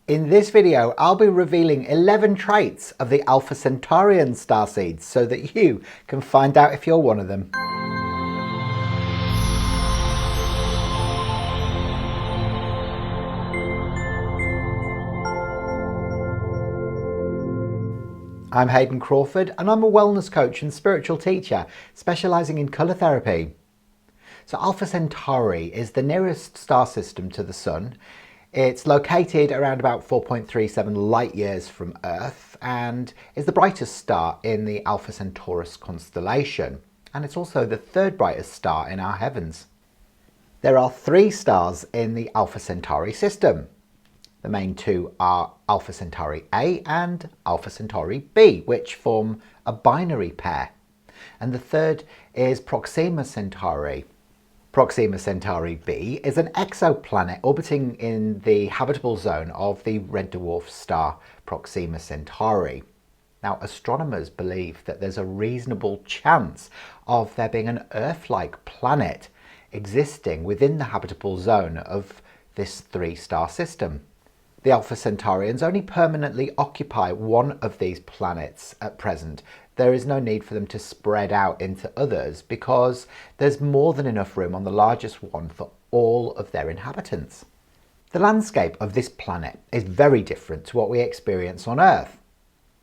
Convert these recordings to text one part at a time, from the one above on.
In this video, I'll be revealing 11 traits of the Alpha Centaurian starseeds so that you can find out if you're one of them. I'm Hayden Crawford and I'm a wellness coach and spiritual teacher specialising in colour therapy. So Alpha Centauri is the nearest star system to the Sun. It's located around about 4.37 light years from Earth and is the brightest star in the Alpha Centaurus constellation, and it's also the third brightest star in our heavens. There are 3 stars in the Alpha Centauri system. The main two are Alpha Centauri A and Alpha Centauri B, which form a binary pair. And the third is Proxima Centauri. Proxima Centauri B is an exoplanet orbiting in the habitable zone of the red dwarf star Proxima Centauri. Now, astronomers believe that there's a reasonable chance of there being an Earth-like planet existing within the habitable zone of this 3-star system. The Alpha Centaurians only permanently occupy one of these planets at present. There is no need for them to spread out into others because there's more than enough room on the largest one for all of their inhabitants. The landscape of this planet is very different to what we experience on Earth.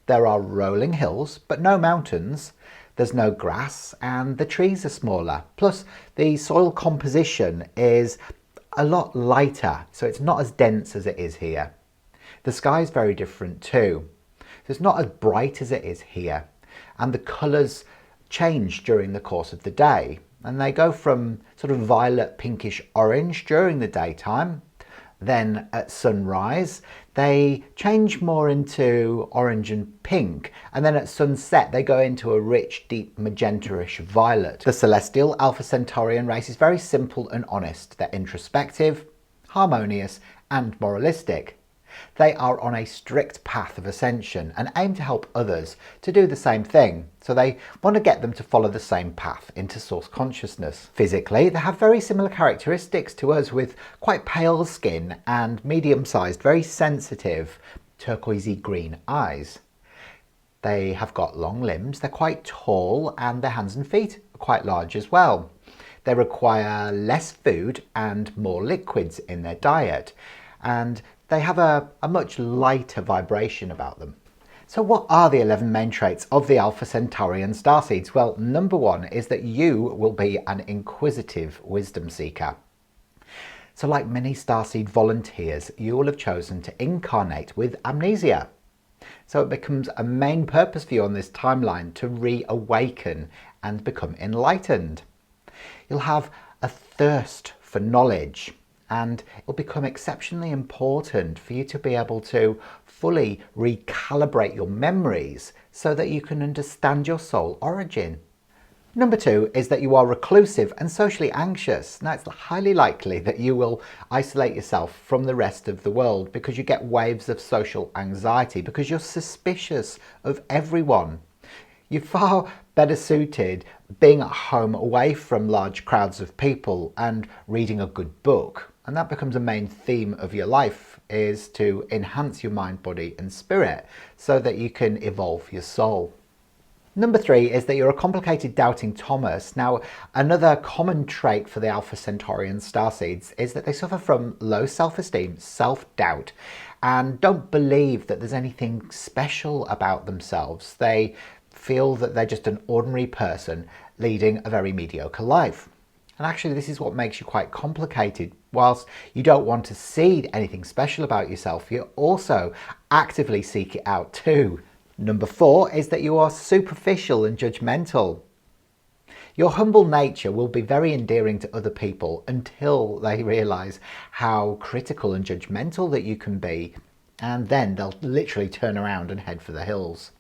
There are rolling hills, but no mountains. There's no grass and the trees are smaller. Plus, the soil composition is a lot lighter, so it's not as dense as it is here. The sky is very different too. So it's not as bright as it is here, and the colours change during the course of the day, and they go from sort of violet-pinkish-orange during the daytime. Then at sunrise they change more into orange and pink, and then at sunset they go into a rich deep magenta-ish violet. The celestial Alpha Centaurian race is very simple and honest. They're introspective, harmonious and moralistic. They are on a strict path of ascension and aim to help others to do the same thing, so they want to get them to follow the same path into source consciousness. Physically, they have very similar characteristics to us, with quite pale skin and medium-sized, very sensitive, turquoisey green eyes. They have got long limbs, they're quite tall, and their hands and feet are quite large as well. They require less food and more liquids in their diet, and they have a much lighter vibration about them. So what are the 11 main traits of the Alpha Centaurian starseeds? Well, number 1 is that you will be an inquisitive wisdom seeker. So like many starseed volunteers, you will have chosen to incarnate with amnesia. So it becomes a main purpose for you on this timeline to reawaken and become enlightened. You'll have a thirst for knowledge, and it will become exceptionally important for you to be able to fully recalibrate your memories so that you can understand your soul origin. Number 2 is that you are reclusive and socially anxious. Now, it's highly likely that you will isolate yourself from the rest of the world because you get waves of social anxiety, because you're suspicious of everyone. You're far better suited being at home away from large crowds of people and reading a good book. And that becomes a main theme of your life, is to enhance your mind, body and spirit so that you can evolve your soul. Number 3 is that you're a complicated doubting Thomas. Now, another common trait for the Alpha Centaurian starseeds is that they suffer from low self-esteem, self-doubt, and don't believe that there's anything special about themselves. They feel that they're just an ordinary person leading a very mediocre life. And actually, this is what makes you quite complicated. Whilst you don't want to see anything special about yourself, you also actively seek it out too. Number 4 is that you are superficial and judgmental. Your humble nature will be very endearing to other people until they realise how critical and judgmental that you can be, and then they'll literally turn around and head for the hills.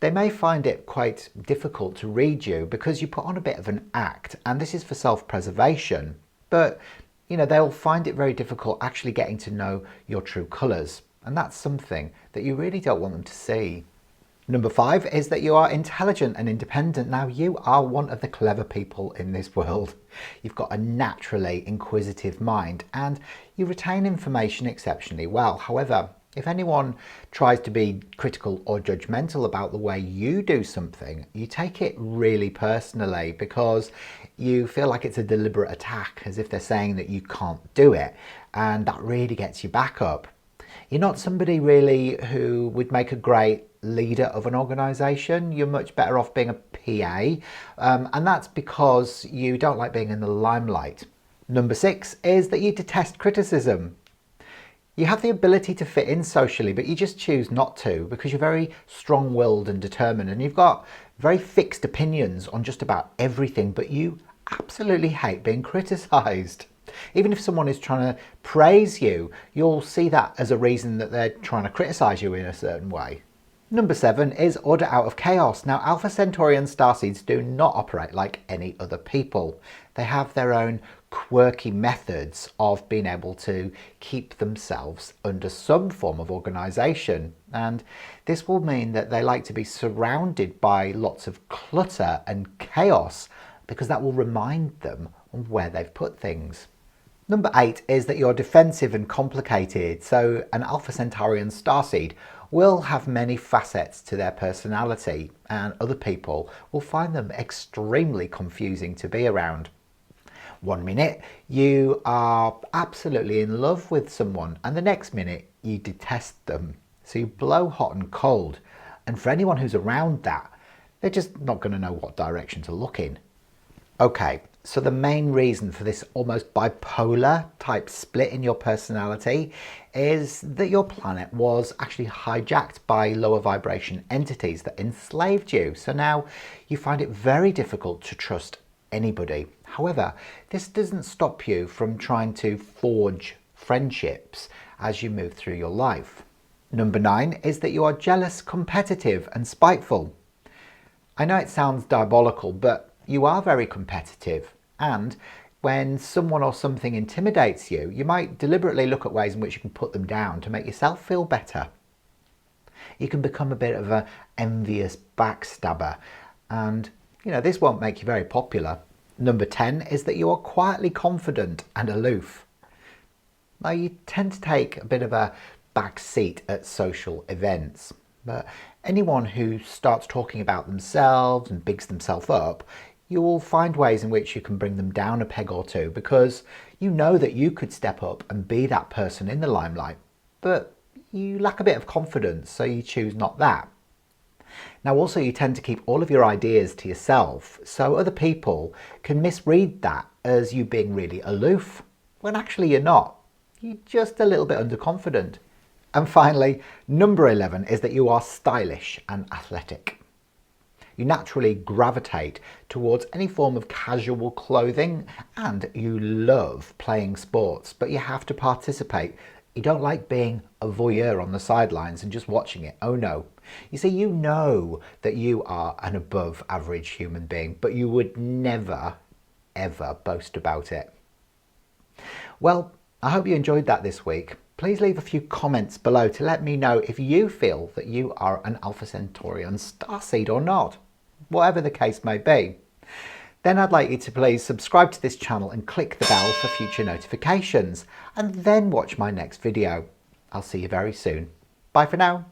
They may find it quite difficult to read you because you put on a bit of an act, and this is for self-preservation, but they'll find it very difficult actually getting to know your true colours, and that's something that you really don't want them to see. Number 5 is that you are intelligent and independent. Now, you are one of the clever people in this world. You've got a naturally inquisitive mind and You retain information exceptionally well. However, if anyone tries to be critical or judgmental about the way you do something, you take it really personally because you feel like it's a deliberate attack, as if they're saying that you can't do it, and that really gets you back up. You're not somebody really who would make a great leader of an organisation. You're much better off being a PA, and that's because you don't like being in the limelight. Number 6 is that you detest criticism. You have the ability to fit in socially, but you just choose not to because you're very strong-willed and determined, and you've got very fixed opinions on just about everything, but you absolutely hate being criticised. Even if someone is trying to praise you, you'll see that as a reason that they're trying to criticise you in a certain way. Number 7 is order out of chaos. Now, Alpha Centaurian starseeds do not operate like any other people. They have their own quirky methods of being able to keep themselves under some form of organisation, and this will mean that they like to be surrounded by lots of clutter and chaos because that will remind them of where they've put things. Number 8 is that you're defensive and complicated. So an Alpha Centaurian starseed will have many facets to their personality, and other people will find them extremely confusing to be around. One minute you are absolutely in love with someone, and the next minute you detest them. So you blow hot and cold, and for anyone who's around that, they're just not going to know what direction to look in. Okay, so the main reason for this almost bipolar type split in your personality is that your planet was actually hijacked by lower vibration entities that enslaved you. So now you find it very difficult to trust anybody. However, this doesn't stop you from trying to forge friendships as you move through your life. Number 9 is that you are jealous, competitive and spiteful. I know it sounds diabolical, but you are very competitive, and when someone or something intimidates you, you might deliberately look at ways in which you can put them down to make yourself feel better. You can become a bit of an envious backstabber, and this won't make you very popular. Number 10 is that you are quietly confident and aloof. Now, you tend to take a bit of a back seat at social events, but anyone who starts talking about themselves and bigs themselves up, you will find ways in which you can bring them down a peg or two because you know that you could step up and be that person in the limelight, but you lack a bit of confidence, so you choose not that. Now, also, you tend to keep all of your ideas to yourself, so other people can misread that as you being really aloof, when actually you're not. You're just a little bit underconfident. And finally, number 11 is that you are stylish and athletic. You naturally gravitate towards any form of casual clothing, and you love playing sports, but you have to participate. You don't like being a voyeur on the sidelines and just watching it. Oh no. You see, you know that you are an above average human being, but you would never, ever boast about it. Well, I hope you enjoyed that this week. Please leave a few comments below to let me know if you feel that you are an Alpha Centaurian starseed or not, whatever the case may be. Then I'd like you to please subscribe to this channel and click the bell for future notifications, and then watch my next video. I'll see you very soon. Bye for now.